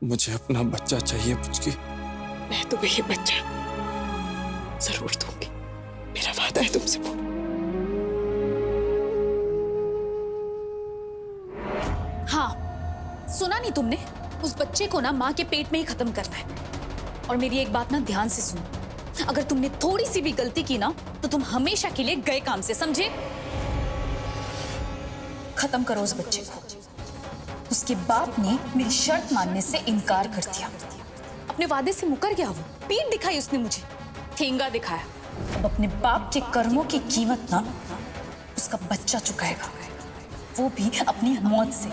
मुझे अपना बच्चा चाहिए पुचकी। मैं तुम्हें ये बच्चा जरूर दूंगी, मेरा वादा है तुमसे वो। हाँ, सुना नहीं तुमने? उस बच्चे को ना माँ के पेट में ही खत्म करना है। और मेरी एक बात ना ध्यान से सुनो, अगर तुमने थोड़ी सी भी गलती की ना तो तुम हमेशा के लिए गए काम से, समझे? खत्म करो उस बच्चे को। उसके बाप ने मेरी शर्त मानने से इनकार कर दिया, अपने वादे से मुकर गया। वो पीठ दिखाई उसने मुझे, ठेंगा दिखाया। अब अपने बाप के कर्मों की कीमत ना उसका बच्चा चुकाएगा, वो भी अपनी मौत से।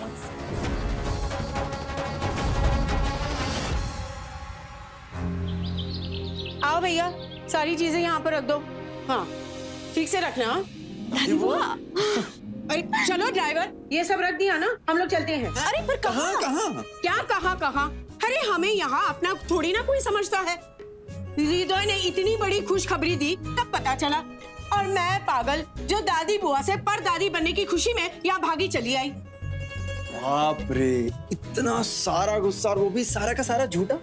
आओ भैया, सारी चीजें यहाँ पर रख दो। हाँ, ठीक से रखना। दादी बुआ, अरे चलो ड्राइवर, ये सब रख दिया ना, हम लोग चलते हैं। अरे पर कहाँ? क्या कहाँ? अरे हमें यहाँ अपना थोड़ी ना कोई समझता है। हृदय ने इतनी बड़ी खुशखबरी दी तब पता चला, और मैं पागल जो दादी बुआ से परदादी बनने की खुशी में यहाँ भागी चली आई। बाप रे, इतना सारा गुस्सा और वो भी सारा का सारा झूठा।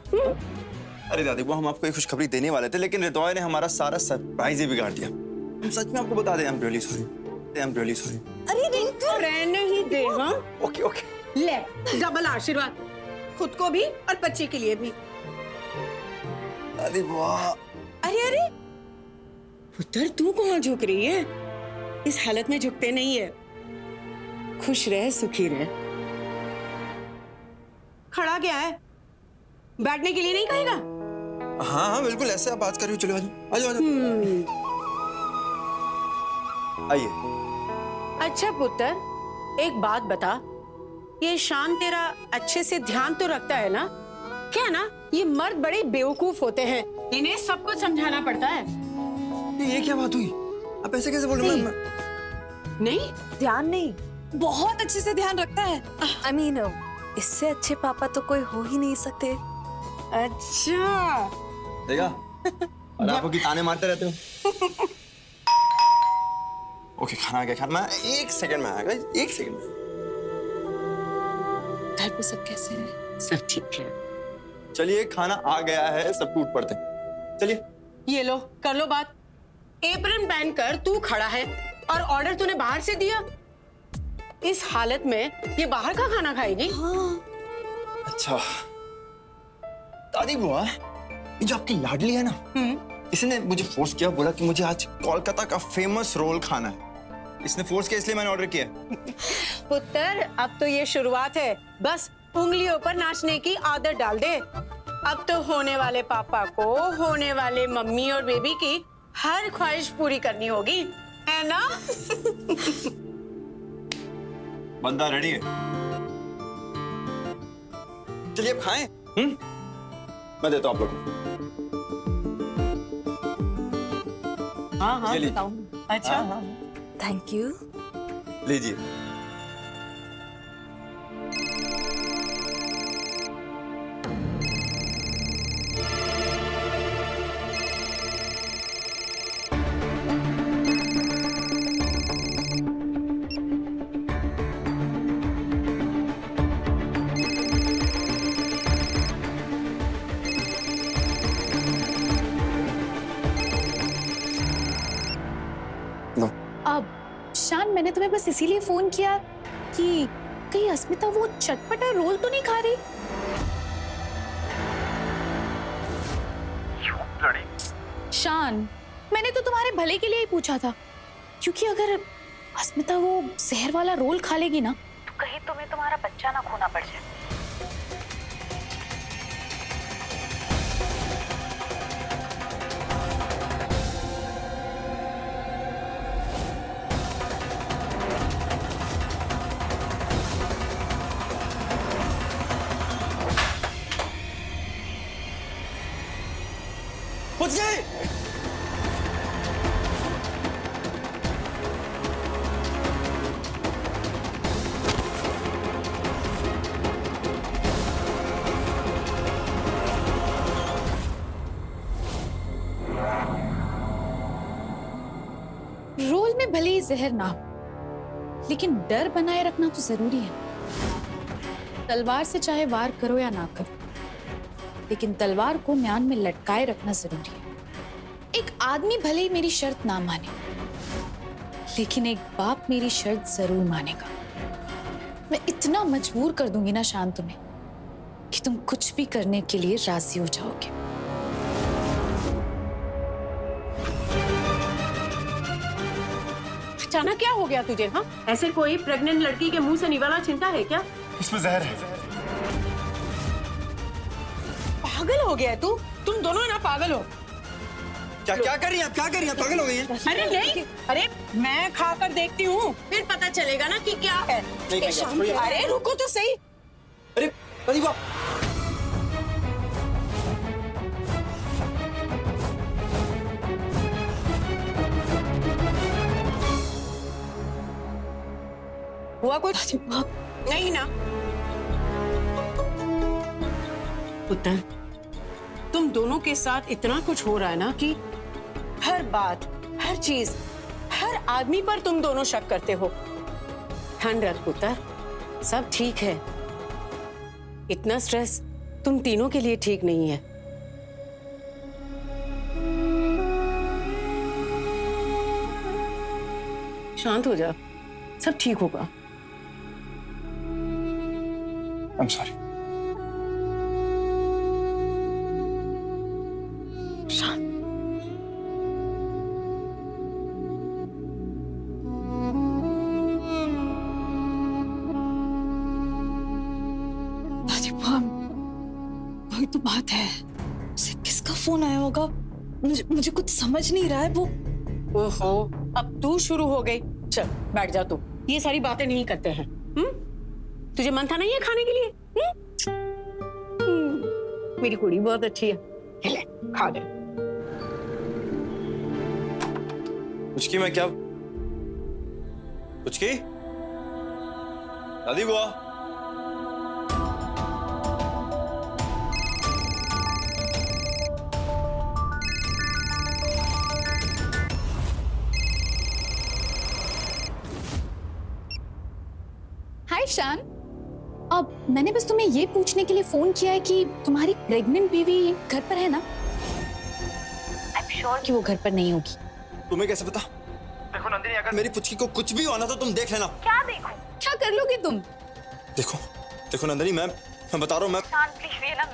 अरे दादी बुआ, हम आपको एक खुशखबरी देने वाले थे, लेकिन हृदय ने हमारा सारा सरप्राइज ही बिगाड़ दिया। हम सच में आपको बता दें, आई एम रियली सॉरी। अरे रिंकू, रहने ही दे। हाँ ओके। ले, डबल आशीर्वाद, खुद को भी और बच्चे के लिए भी। दादी बुआ, अरे पुत्र, तू कहाँ झुक रही है? इस हालत में झुकते नहीं है। खुश रह, सुखी रह। खड़ा क्या है? बैठने के लिए नहीं कहेगा? हाँ बिल्कुल, ऐसे आप बात कर रही हो। चलो आजो। आइए। अच्छा पुत्र, एक बात बता, ये शान तेरा अच्छे से ध्यान तो रखता है ना? क्या ना, ये मर्द बड़े बेवकूफ होते हैं, इन्हें सब कुछ समझाना पड़ता है। ये क्या बात हुई? आप ऐसे कैसे बोल रहे हो? नहीं, ध्यान नहीं, बहुत अच्छे से ध्यान रखता है। I mean, इससे अच्छे पापा तो कोई हो ही नहीं सकते। अच्छा देखा, और आप की ताने मारते रहते हो। ओके, खाना आ गया। खाना एक सेकंड में आएगा, एक सेकंड में। घर पे सब कैसे हैं? सब ठीक है। चलिए, खाना आ गया है, सब टूट पड़ते हैं। चलिए। ये लो, कर लो बात। एप्रन पहन कर तू खड़ा है और ऑर्डर तूने बाहर से दिया। इस हालत में ये बाहर का खाना खाएगी? हाँ। अच्छा दादी बुआ, ये जो आपकी लाडली है ना, इसने मुझे फोर्स किया, बोला कि मुझे आज कोलकाता का फेमस रोल खाना है। इसने फोर्स किया, इसलिए मैंने ऑर्डर किया। पुत्र, अब तो ये शुरुआत है, बस उंगलियों पर नाचने की आदत डाल दे। अब तो होने वाले पापा को होने वाले मम्मी और बेबी की हर ख्वाहिश पूरी करनी होगी, है ना? बंदा रेडी है। चलिए अब खाएं। मैं देता हूं आप लोगों को। हाँ, चलिए। बताऊं। अच्छा, थैंक यू। लीजिए। अब शान, मैंने तुम्हें बस इसीलिए फोन किया कि कहीं अस्मिता वो चटपटा रोल तो नहीं खा रही? शान, मैंने तो तुम्हारे भले के लिए ही पूछा था, क्योंकि अगर अस्मिता वो जहर वाला रोल खा लेगी ना तो कहीं तुम्हें तुम्हारा बच्चा ना खोना पड़ जाए। पहुंच गए। रोल में भले ही जहर ना हो, लेकिन डर बनाए रखना तो जरूरी है। तलवार से चाहे वार करो या ना करो, लेकिन तलवार को म्यान में लटकाए रखना जरूरी है। एक आदमी भले ही मेरी शर्त ना माने, लेकिन एक बाप मेरी शर्त जरूर मानेगा। मैं इतना मजबूर कर दूंगी ना शान तुम्हें कि तुम कुछ भी करने के लिए राजी हो जाओगे। अचानक क्या हो गया तुझे? हाँ, ऐसे कोई प्रेग्नेंट लड़की के मुंह से निवाला छिनता है क्या? इसमें जहर है। पागल हो गया है तू? तुम दोनों ना पागल हो। क्या क्या कर रही हैं आप? क्या कर रही हैं? पागल हो गई हैं? अरे नहीं, अरे मैं खाकर देखती हूँ, फिर पता चलेगा ना कि क्या है। नहीं, अरे रुको तो सही। अरे प्रतिभा, हुआ कुछ? नहीं ना पुत्र, तुम दोनों के साथ इतना कुछ हो रहा है ना कि हर बात, हर चीज, हर आदमी पर तुम दोनों शक करते हो। ध्यान रख पुत्र, सब ठीक है। इतना स्ट्रेस तुम तीनों के लिए ठीक नहीं है। शांत हो जा, सब ठीक होगा। I'm sorry. वही तो बात है, उसे किसका फोन आया होगा? मुझे कुछ समझ नहीं रहा है। वो ओहो, अब तू शुरू हो गई। चल बैठ जा तू, ये सारी बातें नहीं करते हैं। तुझे मन था नहीं है खाने के लिए? मेरी कुड़ी बहुत अच्छी है, ले खा ले। पुचकी मैं क्या? पुचकी? दादी बुआ? हाय शान, अब मैंने बस तुम्हें ये पूछने के लिए फोन किया है कि तुम्हारी प्रेग्नेंट बीवी घर पर है ना? आई एम श्योर कि वो घर पर नहीं होगी। तुम्हें कैसे पता? देखो नंदिनी, अगर मेरी पुचकी को कुछ भी होना तो तुम देख लेना। क्या देखो? क्या कर लोगी तुम? देखो देखो नंदिनी, मैं बता रहा हूँ। मैं शान प्लीज ये ना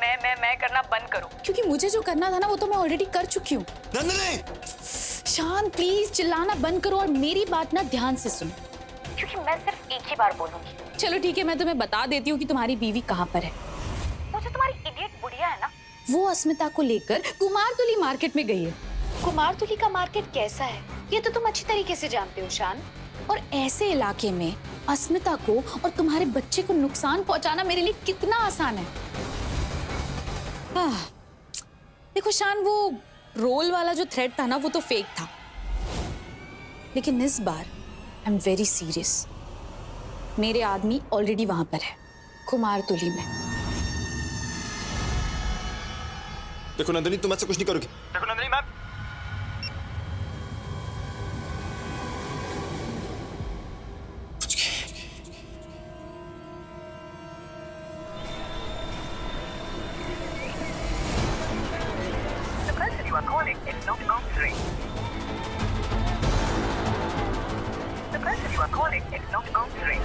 मैं करना बंद करो, क्योंकि मुझे जो करना था ना वो तो मैं ऑलरेडी कर चुकी हूँ। नंदिनी शान प्लीज चिल्लाना बंद करो और मेरी बात ना ध्यान से सुनो, क्योंकि मैं सिर्फ एक ही बार बोलूंगी। चलो ठीक है, मैं तुम्हें बता देती हूँ कि तुम्हारी बीवी कहाँ पर है। वो जो तुम्हारी इडियट बुढ़िया है ना, वो अस्मिता को लेकर कुमारतुली मार्केट में गई है। कुमारतुली का मार्केट कैसा है ये तो तुम अच्छी तरीके से जानते हो शान। और ऐसे इलाके में अस्मिता को और तुम्हारे बच्चे को नुकसान पहुंचाना मेरे लिए कितना आसान है। देखो शान, वो रोल वाला जो थ्रेड था ना वो तो फेक था, लेकिन इस बार आई एम वेरी सीरियस। मेरे आदमी ऑलरेडी वहां पर है, कुमारतुली में। देखो नंदिनी, तुम ऐसे कुछ नहीं करोगी। देखो नंदिनी, मैं The person you are calling is not answering. The person you are calling is not answering.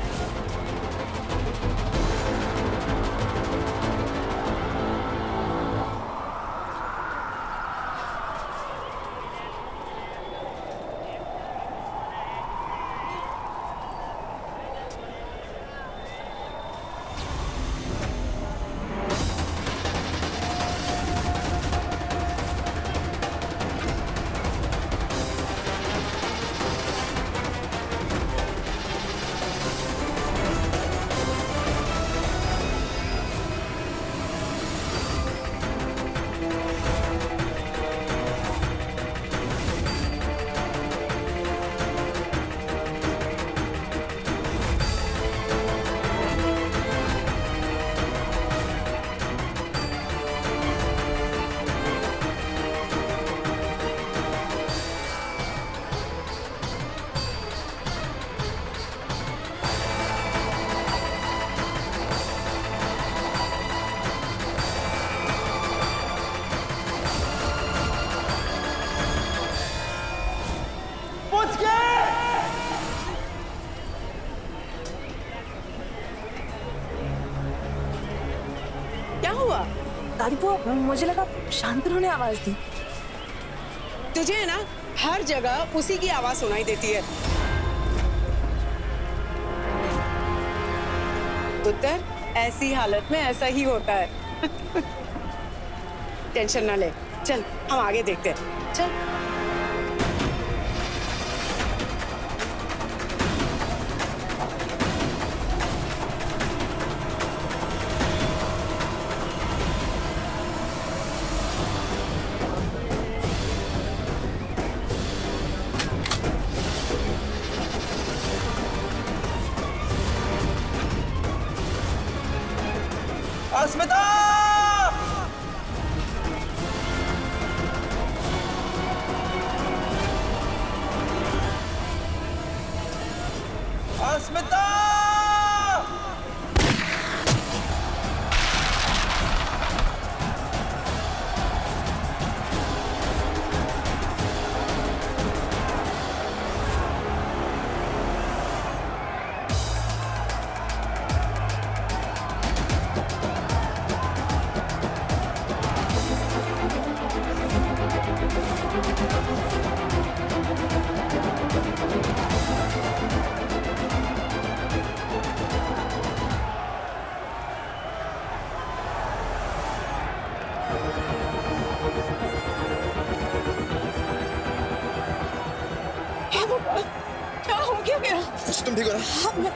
क्या हुआ? दादी वो मुझे लगा शांतनु ने आवाज दी। तुझे है ना हर जगह उसी की आवाज सुनाई देती है। पुत्र, ऐसी हालत में ऐसा ही होता है। टेंशन ना ले, चल हम आगे देखते हैं। चल। अस्मिता! अस्मिता! क्या हो गया मेरा? तुम ठीक हो ना?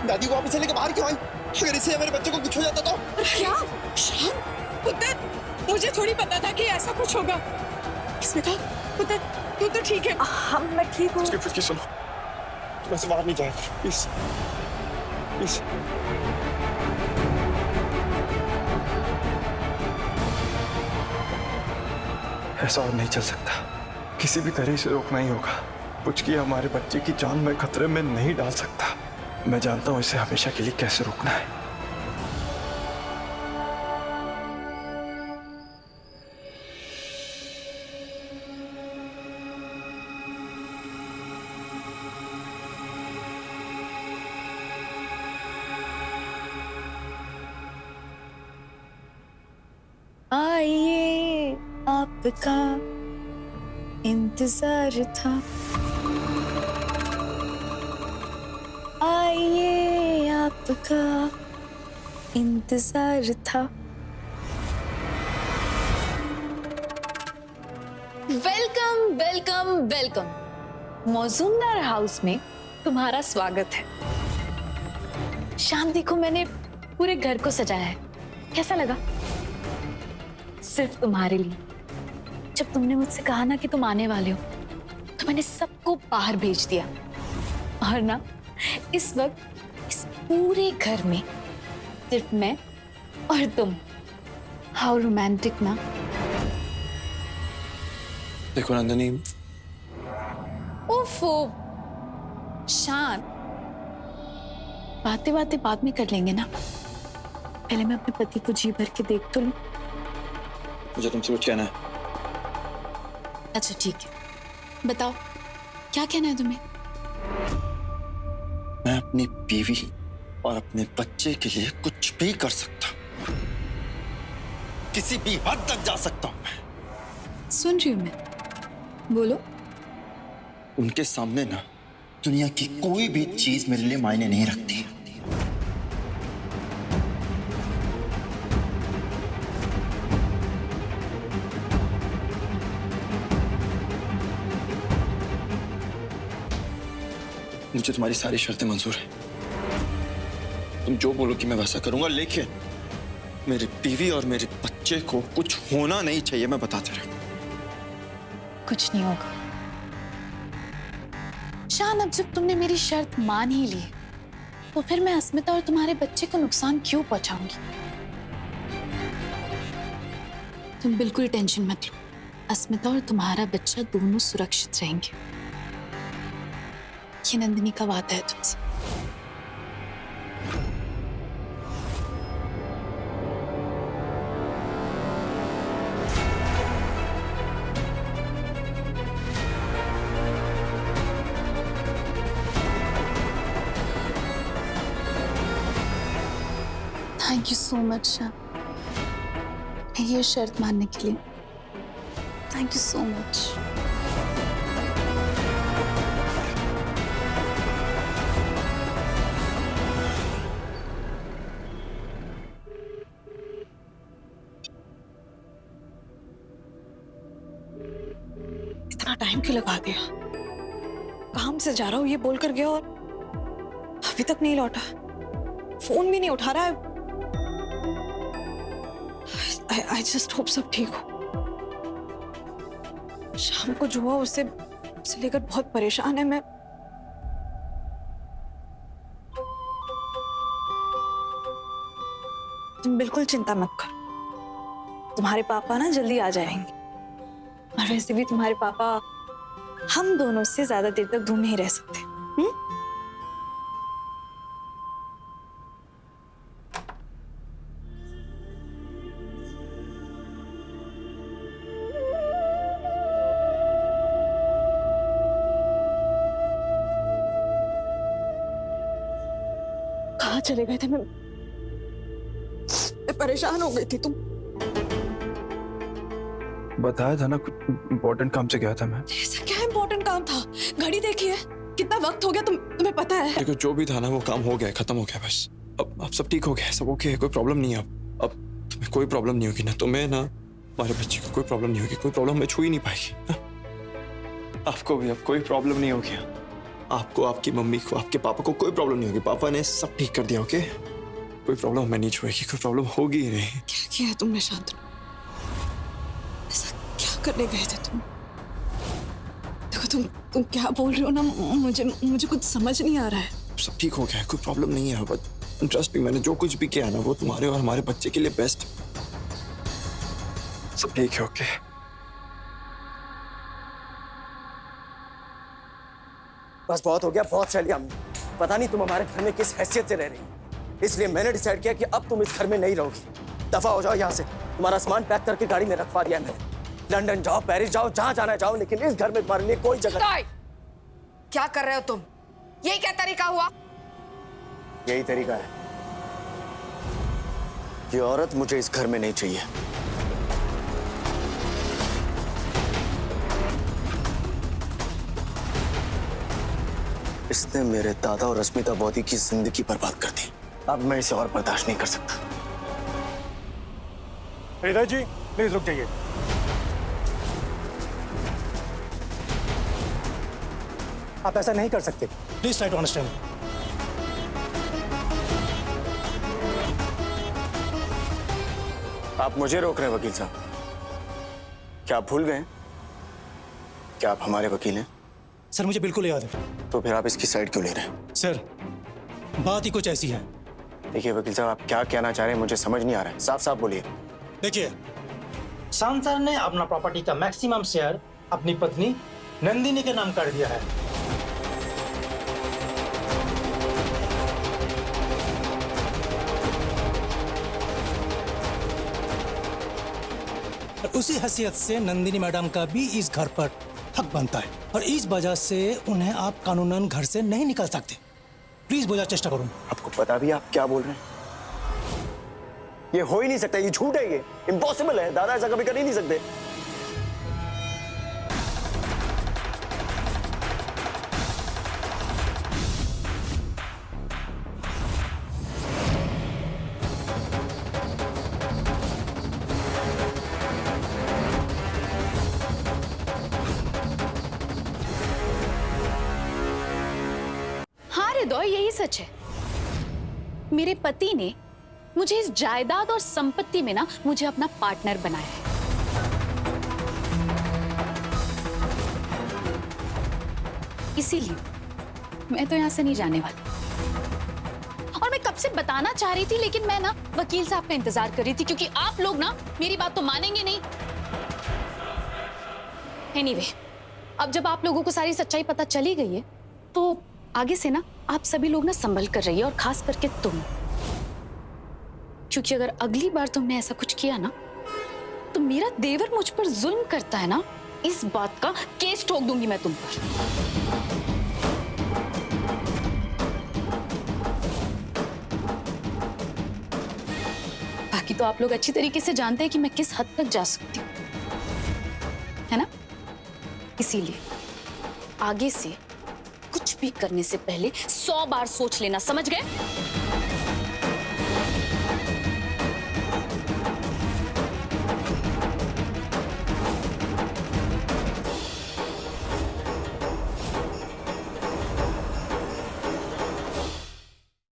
दादी को वापस लेके बाहर क्यों आई? अगर इससे मेरे बच्चे को कुछ हो जाता तो? क्या? शान? पुत्र, मुझे थोड़ी पता था कि ऐसा कुछ होगा। स्मिता, पुत्र, तू तो ठीक है? हम मैं ठीक हूँ। उसकी सुनो, तुम ऐसे बाहर नहीं जाएगा, प्लीज प्लीज। ऐसा और नहीं चल सकता, किसी भी तरह से रोकना ही होगा। कुछ किया हमारे बच्चे की जान मैं खतरे में नहीं डाल सकता। मैं जानता हूँ इसे हमेशा के लिए कैसे रोकना है। आइए आपका इंतजार था, आइए आपका इंतजार था। Welcome welcome welcome. Majumdar house में तुम्हारा स्वागत है। शाम देखो, मैंने पूरे घर को सजाया है, कैसा लगा? सिर्फ तुम्हारे लिए। जब तुमने मुझसे कहा ना कि तुम आने वाले हो, तो मैंने सबको बाहर भेज दिया। और ना, इस वक्त इस पूरे घर में सिर्फ मैं और तुम। हाउ रोमांटिक ना? देखो नंदिनी, ओफो शान, बातें बातें बाद में कर लेंगे ना। पहले मैं अपने पति को जी भर के देख तो लूं। मुझे तुमसे कुछ कहना है। अच्छा ठीक है, बताओ क्या कहना है तुम्हें? मैं अपनी बीवी और अपने बच्चे के लिए कुछ भी कर सकता हूं, किसी भी हद तक जा सकता हूं मैं। सुन रही हूं मैं, बोलो। उनके सामने ना दुनिया की कोई भी चीज मेरे लिए मायने नहीं रखती। मुझे तुम्हारी सारी शर्तें मंजूर हैं। तुम जो बोलो कि मैं वैसा करूंगा, लेकिन मेरी बीवी और मेरे बच्चे को कुछ होना नहीं चाहिए, मैं बताते रहा। कुछ नहीं होगा। शान, अब जब तुमने मेरी शर्त मान ही ली, तो फिर मैं अस्मिता और तुम्हारे बच्चे को नुकसान क्यों पहुंचाऊंगी? तुम बिल्कुल टेंशन मत लो, अस्मिता और तुम्हारा बच्चा दोनों सुरक्षित रहेंगे। ये नंदिनी का वादा है तुमसे। Thank you so much, Shan. ये शर्त मानने के लिए थैंक यू सो मच। इतना टाइम क्यों लगा दिया? काम से जा रहा हूँ ये बोल कर गया और अभी तक नहीं लौटा। फोन भी नहीं उठा रहा है। I just hope सब ठीक हो। शाम को जो हुआ उससे लेकर बहुत परेशान है मैं। तुम बिल्कुल चिंता मत करो, तुम्हारे पापा ना जल्दी आ जाएंगे। और वैसे भी तुम्हारे पापा हम दोनों से ज्यादा देर तक दूर नहीं रह सकते। कहाँ चले गए थे? मैं परेशान हो गई थी। तुम बताया था ना, कुछ इम्पोर्टेंट काम से गया था मैं। ऐसा क्या इम्पोर्टेंट काम था? घड़ी देखिए कितना वक्त हो गया, तुम्हें पता है? देखो जो भी था ना वो काम हो गया, खत्म हो गया बस। अब सब ठीक हो गया, सब ओके है, कोई प्रॉब्लम नहीं है। अब तुम्हें कोई प्रॉब्लम नहीं होगी ना, तुम्हें ना हमारे बच्चे को कोई प्रॉब्लम नहीं होगी, कोई प्रॉब्लम हमें छू ही नहीं पाएगी ना? आपको भी अब कोई प्रॉब्लम नहीं होगी। आपको, आपकी मम्मी को, आपके पापा को कोई प्रॉब्लम नहीं होगी। पापा ने सब ठीक कर दिया, ओके? कोई प्रॉब्लम हमें नहीं छुएगी, कोई प्रॉब्लम होगी ही नहीं। क्या किया है तुमने शांतनु? ऐसा क्या करने गए थे तुम? देखो तुम क्या बोल रहे हो ना, मुझे कुछ समझ नहीं आ रहा है। सब ठीक हो गया है, कोई प्रॉब्लम नहीं है। बट ट्रस्ट मी, मैंने जो कुछ भी किया ना वो तुम्हारे और हमारे बच्चे के लिए बेस्ट। सब ठीक है, ओके? बस बहुत हो गया, बहुत सह लिया हमने। पता नहीं तुम हमारे घर में किस हैसियत से रह रही हो, इसलिए मैंने डिसाइड किया कि अब तुम इस घर में नहीं रहोगी। दफा हो जाओ यहाँ से। तुम्हारा सामान पैक करके गाड़ी में रखवा दिया मैंने। लंदन जाओ, पेरिस जाओ, जहाँ जाना जाओ, लेकिन इस घर में तुम्हारे लिए कोई जगह नहीं। क्या कर रहे हो तुम? यही क्या तरीका हुआ? यही तरीका है। ये औरत मुझे इस घर में नहीं चाहिए। इसने मेरे दादा और रश्मिता बॉदी की जिंदगी बर्बाद कर दी। अब मैं इसे और बर्दाश्त नहीं कर सकता। हृदय जी प्लीज रुक जाइए। आप ऐसा नहीं कर सकते, प्लीज ट्राई टू अंडरस्टैंड। आप मुझे रोक रहे हैं वकील साहब? क्या आप भूल गए क्या आप हमारे वकील हैं? सर मुझे बिल्कुल याद है। तो फिर आप इसकी साइड क्यों ले रहे हैं? सर बात ही कुछ ऐसी है। देखिए वकील साहब, आप क्या कहना चाह रहे हैं मुझे समझ नहीं आ रहा है। साफ साफ बोलिए। देखिए, शांत सर ने अपना प्रॉपर्टी का मैक्सिमम शेयर अपनी पत्नी नंदिनी के नाम कर दिया है। और उसी हैसियत से नंदिनी मैडम का भी इस घर पर हक बनता है, और इस वजह से उन्हें आप कानूनन घर से नहीं निकाल सकते। प्लीज बोझा चेष्टा करूं। आपको पता भी आप क्या बोल रहे हैं? ये हो ही नहीं सकता, ये झूठ है, ये इम्पॉसिबल है। दादा ऐसा कभी कर ही नहीं सकते। हृदय, यही सच है। मेरे पति ने मुझे इस जायदाद और संपत्ति में ना मुझे अपना पार्टनर बनाया है। इसीलिए मैं तो यहां से नहीं जाने वाली। और मैं कब से बताना चाह रही थी, लेकिन मैं ना वकील साहब का इंतजार कर रही थी, क्योंकि आप लोग ना मेरी बात तो मानेंगे नहीं। एनीवे, अब जब आप लोगों को सारी सच्चाई पता चली गई है, तो आगे से ना आप सभी लोग ना संभल कर रहिए, और खास करके तुम, क्योंकि अगर अगली बार तुमने ऐसा कुछ किया ना, तो मेरा देवर मुझ पर जुल्म करता है ना, इस बात का केस ठोक दूंगी मैं तुम पर। बाकी तो आप लोग अच्छी तरीके से जानते हैं कि मैं किस हद तक जा सकती हूँ, है ना? इसीलिए आगे से कुछ भी करने से पहले 100 बार सोच लेना, समझ गए?